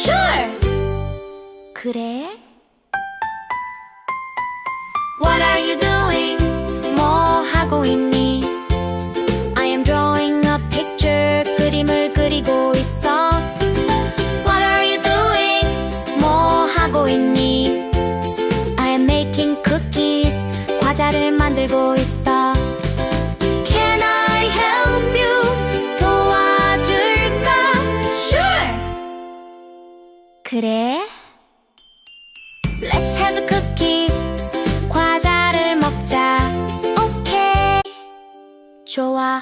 Sure! 그래? What are you doing? 뭐 하고 있니? I am drawing a picture. 그림을 그리고 있어. What are you doing? 뭐 하고 있니? I am making cookies. 과자를 만들고 있어. Can I help you? 도와줄까? Sure! 그래? Let's have cookies. 과자를 먹자. 오케이. 좋아.